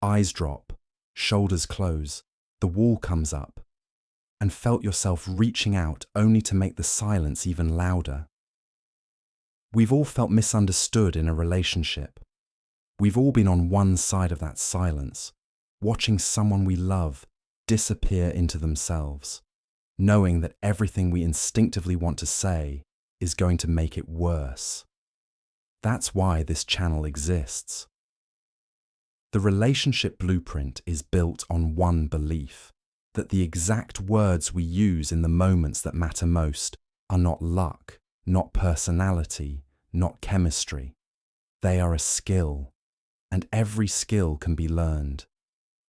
Eyes drop, shoulders close, the wall comes up, and felt yourself reaching out only to make the silence even louder. We've all felt misunderstood in a relationship. We've all been on one side of that silence, watching someone we love disappear into themselves, knowing that everything we instinctively want to say is going to make it worse. That's why this channel exists. The relationship blueprint is built on one belief, that the exact words we use in the moments that matter most are not luck, not personality, not chemistry. They are a skill, and every skill can be learned.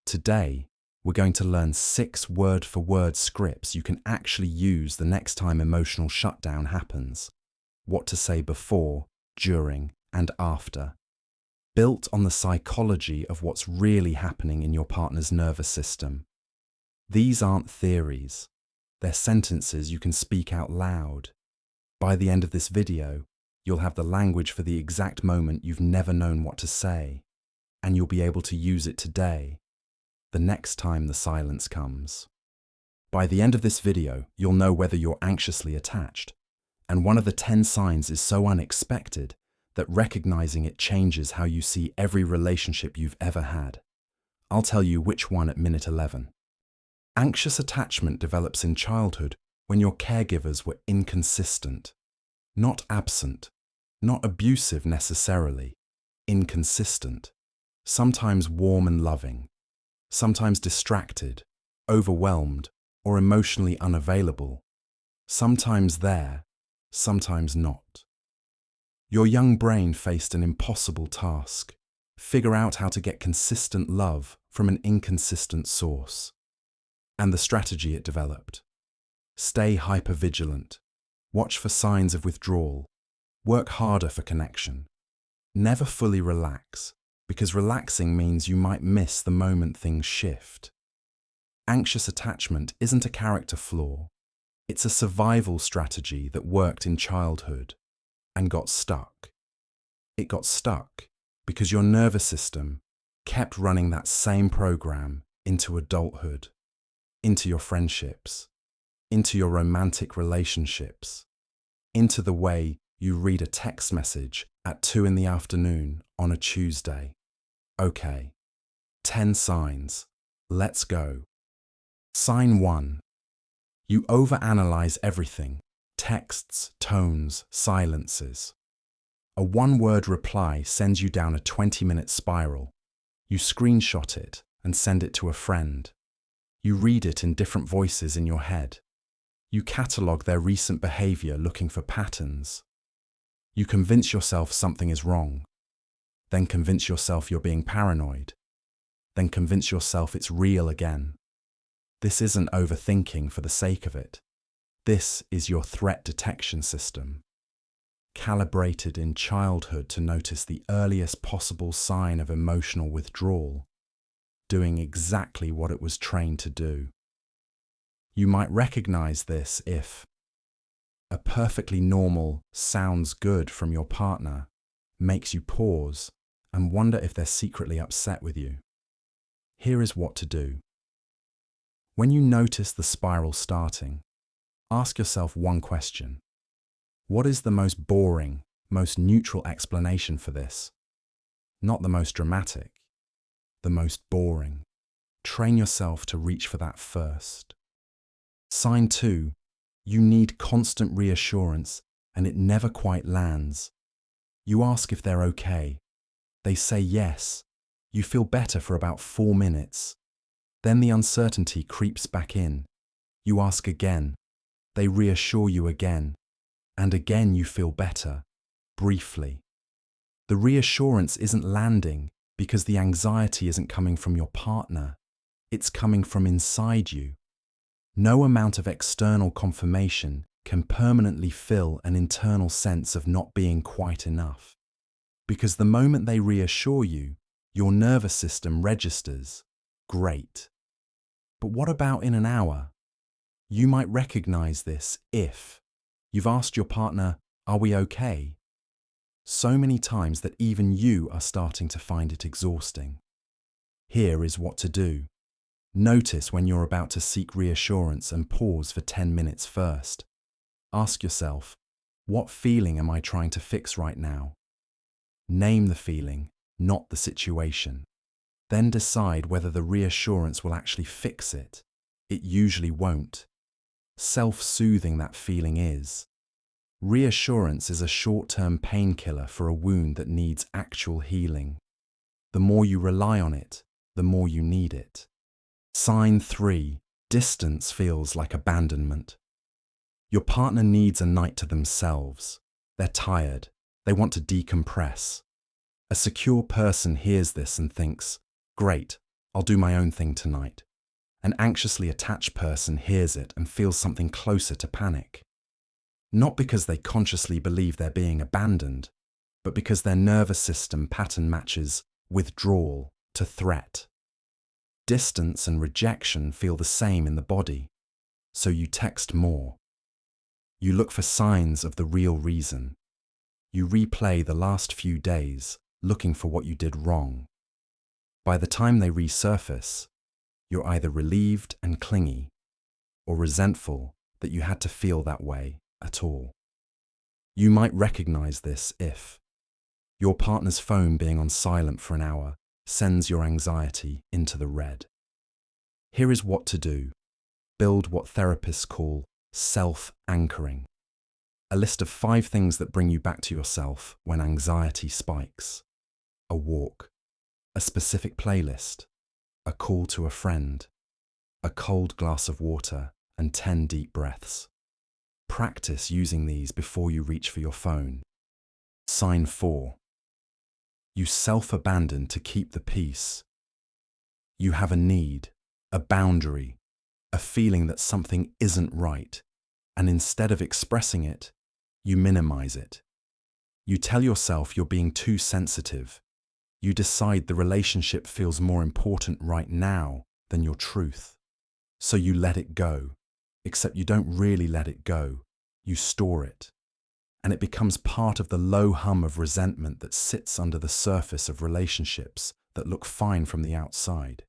Today, we're going to learn 6 word-for-word scripts you can actually use the next time emotional shutdown happens. What to say before, during, and after. Built on the psychology of what's really happening in your partner's nervous system. These aren't theories. They're sentences you can speak out loud. By the end of this video, you'll have the language for the exact moment you've never known what to say, and you'll be able to use it today, the next time the silence comes. By the end of this video, you'll know whether you're anxiously attached, and one of the 10 signs is so unexpected that recognizing it changes how you see every relationship you've ever had. I'll tell you which one at minute 11. Anxious attachment develops in childhood when your caregivers were inconsistent, not absent, not abusive necessarily, inconsistent, sometimes warm and loving, sometimes distracted, overwhelmed, or emotionally unavailable, sometimes there, sometimes not. Your young brain faced an impossible task: figure out how to get consistent love from an inconsistent source. And the strategy it developed: stay hypervigilant, watch for signs of withdrawal, work harder for connection. Never fully relax, because relaxing means you might miss the moment things shift. Anxious attachment isn't a character flaw. It's a survival strategy that worked in childhood and got stuck. It got stuck because your nervous system kept running that same program into adulthood, into your friendships, into your romantic relationships, into the way you read a text message at 2 in the afternoon on a Tuesday. Okay, 10 signs. Let's go. Sign 1. You overanalyze everything: texts, tones, silences. A one-word reply sends you down a 20-minute spiral. You screenshot it and send it to a friend. You read it in different voices in your head. You catalogue their recent behavior looking for patterns. You convince yourself something is wrong. Then convince yourself you're being paranoid. Then convince yourself it's real again. This isn't overthinking for the sake of it. This is your threat detection system, calibrated in childhood to notice the earliest possible sign of emotional withdrawal, doing exactly what it was trained to do. You might recognize this if a perfectly normal "sounds good" from your partner makes you pause and wonder if they're secretly upset with you. Here is what to do. When you notice the spiral starting, ask yourself one question. What is the most boring, most neutral explanation for this? Not the most dramatic, the most boring. Train yourself to reach for that first. Sign 2. You need constant reassurance, and it never quite lands. You ask if they're okay. They say yes. You feel better for about 4 minutes. Then the uncertainty creeps back in. You ask again. They reassure you again. And again you feel better, briefly. The reassurance isn't landing because the anxiety isn't coming from your partner. It's coming from inside you. No amount of external confirmation can permanently fill an internal sense of not being quite enough. Because the moment they reassure you, your nervous system registers, great. But what about in an hour? You might recognize this if you've asked your partner, "Are we okay?" so many times that even you are starting to find it exhausting. Here is what to do. Notice when you're about to seek reassurance and pause for 10 minutes first. Ask yourself, what feeling am I trying to fix right now? Name the feeling, not the situation. Then decide whether the reassurance will actually fix it. It usually won't. Self-soothing that feeling is. Reassurance is a short-term painkiller for a wound that needs actual healing. The more you rely on it, the more you need it. Sign 3. Distance feels like abandonment. Your partner needs a night to themselves. They're tired. They want to decompress. A secure person hears this and thinks, "Great, I'll do my own thing tonight." An anxiously attached person hears it and feels something closer to panic. Not because they consciously believe they're being abandoned, but because their nervous system pattern matches withdrawal to threat. Distance and rejection feel the same in the body, so you text more. You look for signs of the real reason. You replay the last few days, looking for what you did wrong. By the time they resurface, you're either relieved and clingy, or resentful that you had to feel that way at all. You might recognize this if your partner's phone being on silent for an hour sends your anxiety into the red. Here is what to do. Build what therapists call self-anchoring. A list of 5 things that bring you back to yourself when anxiety spikes. A walk, a specific playlist, a call to a friend, a cold glass of water, and 10 deep breaths. Practice using these before you reach for your phone. Sign 4. You self-abandon to keep the peace. You have a need, a boundary, a feeling that something isn't right, and instead of expressing it, you minimize it. You tell yourself you're being too sensitive. You decide the relationship feels more important right now than your truth. So you let it go, except you don't really let it go. You store it. And it becomes part of the low hum of resentment that sits under the surface of relationships that look fine from the outside.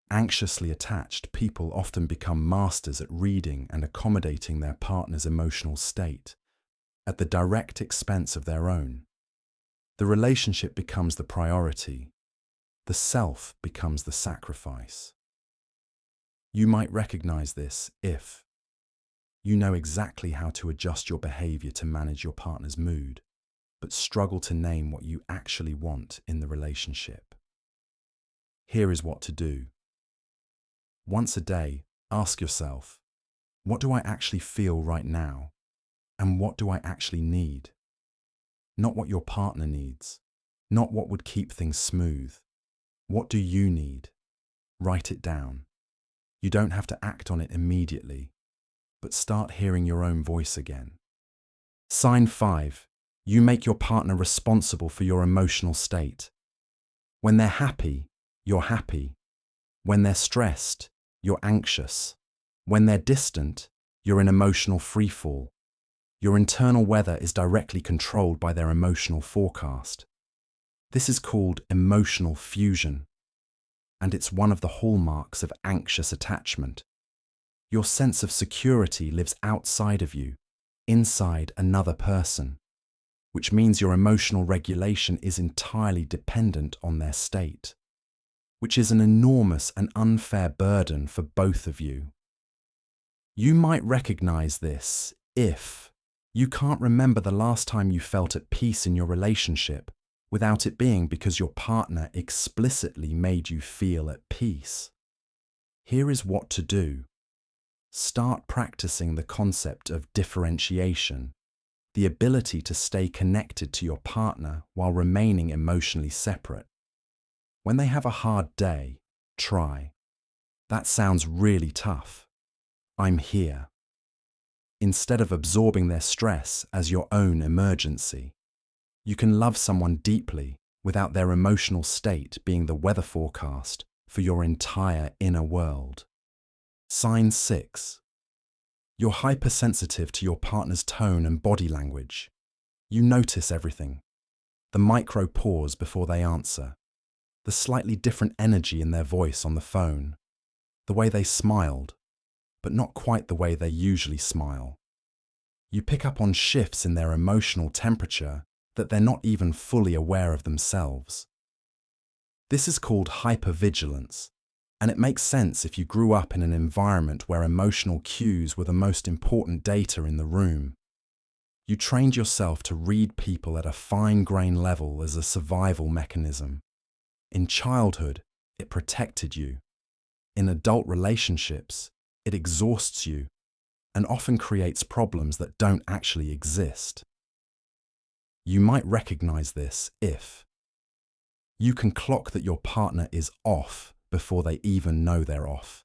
Anxiously attached people often become masters at reading and accommodating their partner's emotional state, at the direct expense of their own. The relationship becomes the priority. The self becomes the sacrifice. You might recognize this if you know exactly how to adjust your behavior to manage your partner's mood, but struggle to name what you actually want in the relationship. Here is what to do. Once a day, ask yourself, what do I actually feel right now? And what do I actually need? Not what your partner needs, not what would keep things smooth. What do you need? Write it down. You don't have to act on it immediately, but start hearing your own voice again. Sign 5. You make your partner responsible for your emotional state. When they're happy, you're happy. When they're stressed, you're anxious. When they're distant, you're in emotional freefall. Your internal weather is directly controlled by their emotional forecast. This is called emotional fusion, and it's one of the hallmarks of anxious attachment. Your sense of security lives outside of you, inside another person, which means your emotional regulation is entirely dependent on their state, which is an enormous and unfair burden for both of you. You might recognize this if you can't remember the last time you felt at peace in your relationship without it being because your partner explicitly made you feel at peace. Here is what to do. Start practicing the concept of differentiation, the ability to stay connected to your partner while remaining emotionally separate. When they have a hard day, try, "That sounds really tough. I'm here." Instead of absorbing their stress as your own emergency, you can love someone deeply without their emotional state being the weather forecast for your entire inner world. Sign 6. You're hypersensitive to your partner's tone and body language. You notice everything. The micro pause before they answer. the slightly different energy in their voice on the phone, the way they smiled, but not quite the way they usually smile. You pick up on shifts in their emotional temperature that they're not even fully aware of themselves. This is called hypervigilance, and it makes sense if you grew up in an environment where emotional cues were the most important data in the room. You trained yourself to read people at a fine-grained level as a survival mechanism. In childhood, it protected you. In adult relationships, it exhausts you and often creates problems that don't actually exist. You might recognize this if you can clock that your partner is off before they even know they're off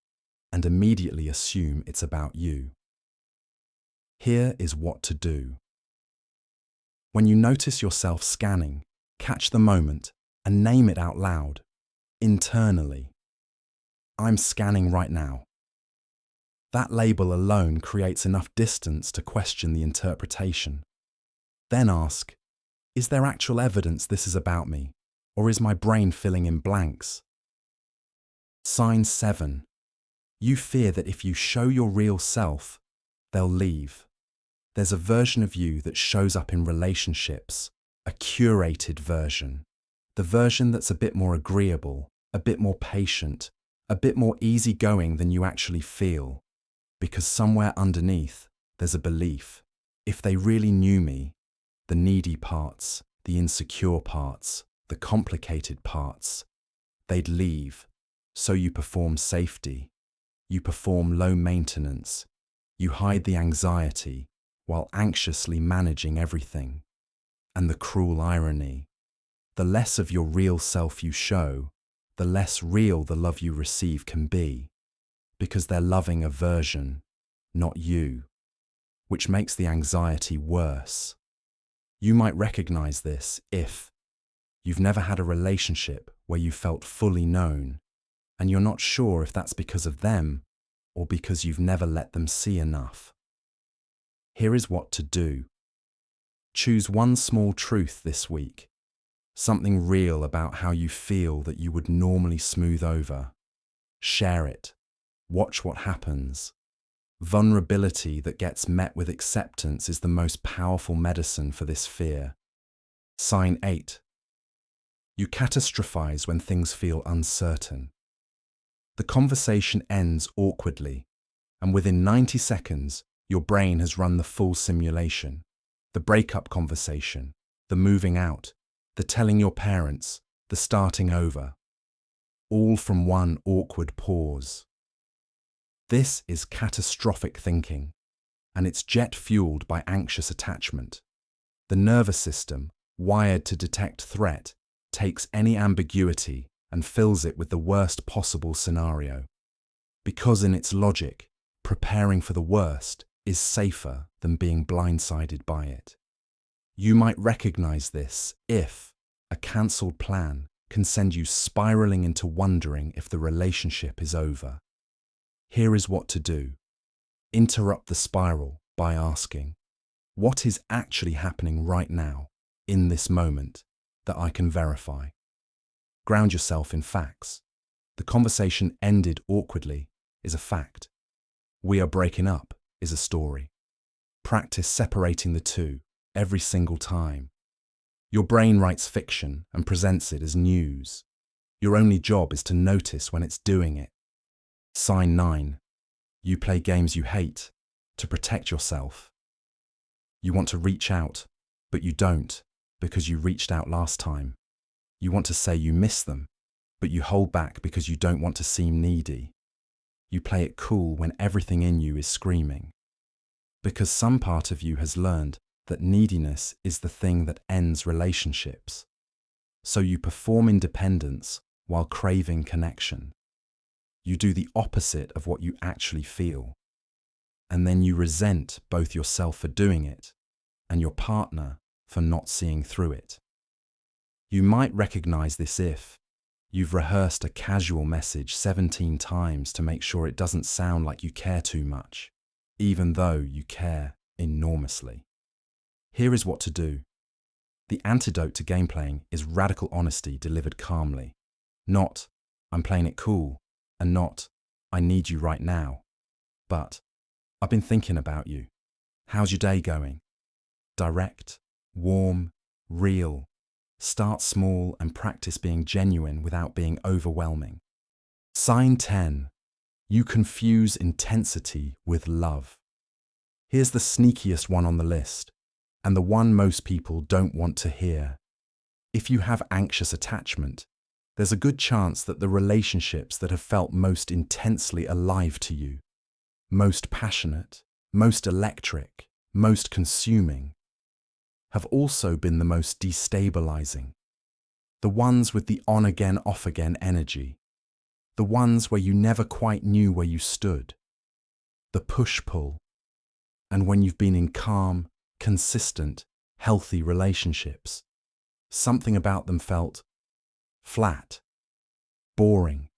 and immediately assume it's about you. Here is what to do. When you notice yourself scanning, catch the moment and name it out loud, internally. I'm scanning right now. That label alone creates enough distance to question the interpretation. Then ask, is there actual evidence this is about me, or is my brain filling in blanks? Sign 7. You fear that if you show your real self, they'll leave. There's a version of you that shows up in relationships, a curated version. The version that's a bit more agreeable, a bit more patient, a bit more easygoing than you actually feel. Because somewhere underneath, there's a belief. If they really knew me, the needy parts, the insecure parts, the complicated parts, they'd leave. So you perform safety. You perform low maintenance. You hide the anxiety while anxiously managing everything. And the cruel irony, the less of your real self you show, the less real the love you receive can be, because they're loving a version, not you, which makes the anxiety worse. You might recognize this if you've never had a relationship where you felt fully known, and you're not sure if that's because of them or because you've never let them see enough. Here is what to do. Choose one small truth this week, something real about how you feel that you would normally smooth over. Share it. Watch what happens. Vulnerability that gets met with acceptance is the most powerful medicine for this fear. Sign 8. You catastrophize when things feel uncertain. The conversation ends awkwardly, and within 90 seconds, your brain has run the full simulation. The breakup conversation, the moving out, the telling your parents, the starting over. All from one awkward pause. This is catastrophic thinking, and it's jet-fueled by anxious attachment. The nervous system, wired to detect threat, takes any ambiguity and fills it with the worst possible scenario. Because in its logic, preparing for the worst is safer than being blindsided by it. You might recognize this if a cancelled plan can send you spiraling into wondering if the relationship is over. Here is what to do. Interrupt the spiral by asking, what is actually happening right now, in this moment, that I can verify? Ground yourself in facts. The conversation ended awkwardly is a fact. We are breaking up is a story. Practice separating the two every single time. Your brain writes fiction and presents it as news. Your only job is to notice when it's doing it. Sign 9. You play games you hate to protect yourself. You want to reach out, but you don't because you reached out last time. You want to say you miss them, but you hold back because you don't want to seem needy. You play it cool when everything in you is screaming. Because some part of you has learned that neediness is the thing that ends relationships. So you perform independence while craving connection. You do the opposite of what you actually feel. And then you resent both yourself for doing it and your partner for not seeing through it. You might recognize this if you've rehearsed a casual message 17 times to make sure it doesn't sound like you care too much, even though you care enormously. Here is what to do. The antidote to game playing is radical honesty delivered calmly. Not, I'm playing it cool, and not, I need you right now. But, I've been thinking about you. How's your day going? Direct, warm, real. Start small and practice being genuine without being overwhelming. Sign 10. You confuse intensity with love. Here's the sneakiest one on the list, and the one most people don't want to hear. If you have anxious attachment, there's a good chance that the relationships that have felt most intensely alive to you, most passionate, most electric, most consuming, have also been the most destabilizing. The ones with the on-again, off-again energy. The ones where you never quite knew where you stood. The push-pull. And when you've been in calm, consistent, healthy relationships, something about them felt flat, boring,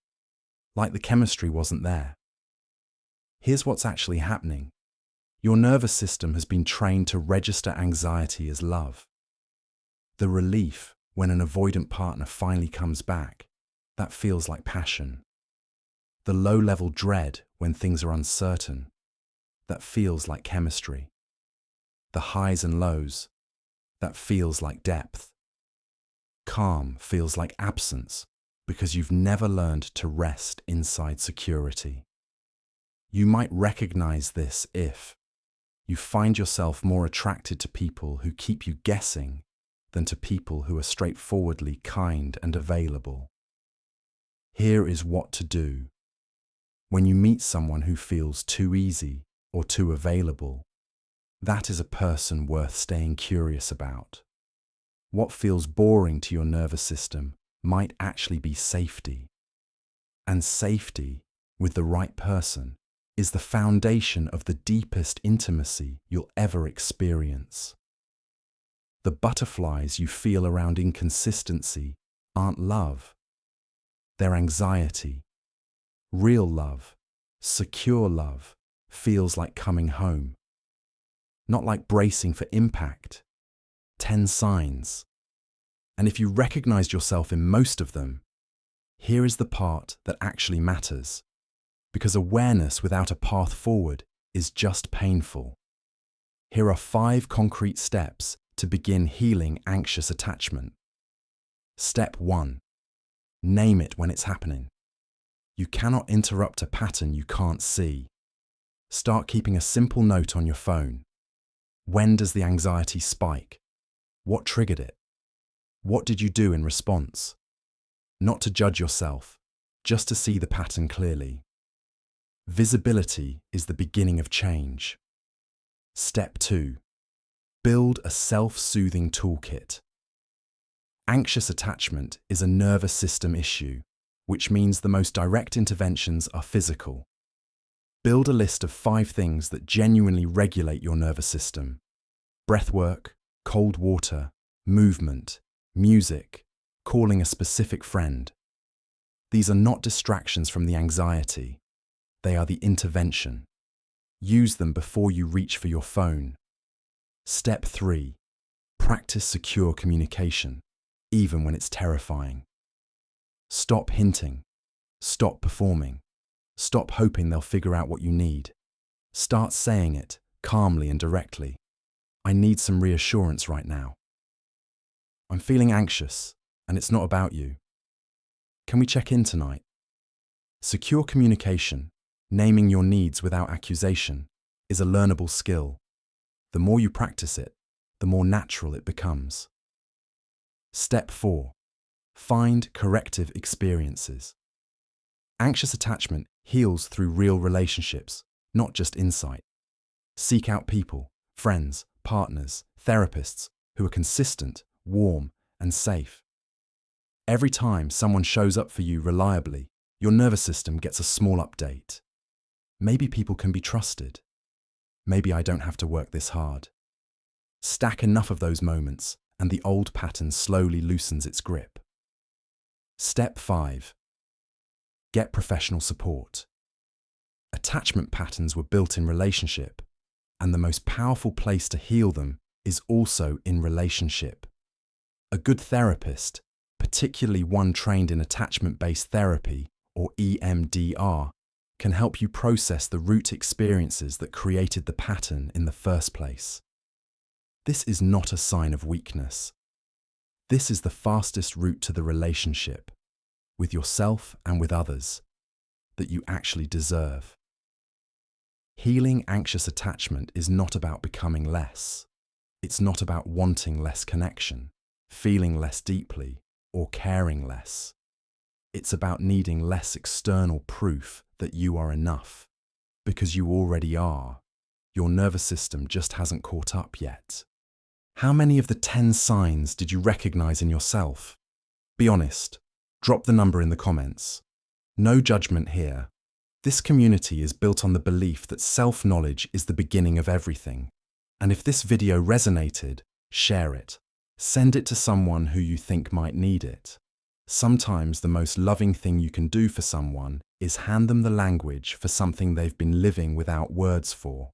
like the chemistry wasn't there. Here's what's actually happening. Your nervous system has been trained to register anxiety as love. The relief when an avoidant partner finally comes back, that feels like passion. The low-level dread when things are uncertain, that feels like chemistry. The highs and lows, that feels like depth. Calm feels like absence because you've never learned to rest inside security. You might recognize this if you find yourself more attracted to people who keep you guessing than to people who are straightforwardly kind and available. Here is what to do. When you meet someone who feels too easy or too available, that is a person worth staying curious about. What feels boring to your nervous system might actually be safety. And safety, with the right person, is the foundation of the deepest intimacy you'll ever experience. The butterflies you feel around inconsistency aren't love. They're anxiety. Real love, secure love, feels like coming home. Not like bracing for impact. 10 signs. And if you recognized yourself in most of them, here is the part that actually matters. Because awareness without a path forward is just painful. Here are 5 concrete steps to begin healing anxious attachment. Step 1. Name it when it's happening. You cannot interrupt a pattern you can't see. Start keeping a simple note on your phone. When does the anxiety spike? What triggered it? What did you do in response? Not to judge yourself, just to see the pattern clearly. Visibility is the beginning of change. Step 2. Build a self-soothing toolkit. Anxious attachment is a nervous system issue, which means the most direct interventions are physical. Build a list of 5 things that genuinely regulate your nervous system. Breathwork, cold water, movement, music, calling a specific friend. These are not distractions from the anxiety. They are the intervention. Use them before you reach for your phone. Step 3. Practice secure communication, even when it's terrifying. Stop hinting. Stop performing. Stop hoping they'll figure out what you need. Start saying it, calmly and directly. I need some reassurance right now. I'm feeling anxious, and it's not about you. Can we check in tonight? Secure communication, naming your needs without accusation, is a learnable skill. The more you practice it, the more natural it becomes. Step 4. Find corrective experiences. Anxious attachment heals through real relationships, not just insight. Seek out people, friends, partners, therapists who are consistent, warm, and safe. Every time someone shows up for you reliably, your nervous system gets a small update. Maybe people can be trusted. Maybe I don't have to work this hard. Stack enough of those moments, and the old pattern slowly loosens its grip. Step 5. Get professional support. Attachment patterns were built in relationship, and the most powerful place to heal them is also in relationship. A good therapist, particularly one trained in attachment-based therapy, or EMDR, can help you process the root experiences that created the pattern in the first place. This is not a sign of weakness. This is the fastest route to the relationship, with yourself and with others, that you actually deserve. Healing anxious attachment is not about becoming less. It's not about wanting less connection, feeling less deeply, or caring less. It's about needing less external proof that you are enough, because you already are. Your nervous system just hasn't caught up yet. How many of the 10 signs did you recognize in yourself? Be honest. Drop the number in the comments. No judgment here. This community is built on the belief that self-knowledge is the beginning of everything. And if this video resonated, share it. Send it to someone who you think might need it. Sometimes the most loving thing you can do for someone is hand them the language for something they've been living without words for.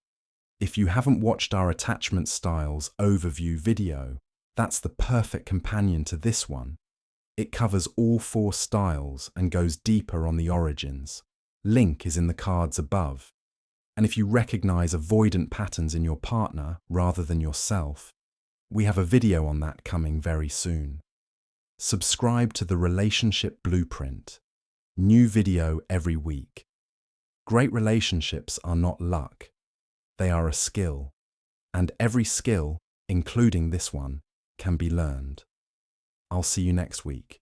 If you haven't watched our attachment styles overview video, that's the perfect companion to this one. It covers all 4 styles and goes deeper on the origins. Link is in the cards above. And if you recognize avoidant patterns in your partner rather than yourself, we have a video on that coming very soon. Subscribe to the Relationship Blueprint. New video every week. Great relationships are not luck. They are a skill. And every skill, including this one, can be learned. I'll see you next week.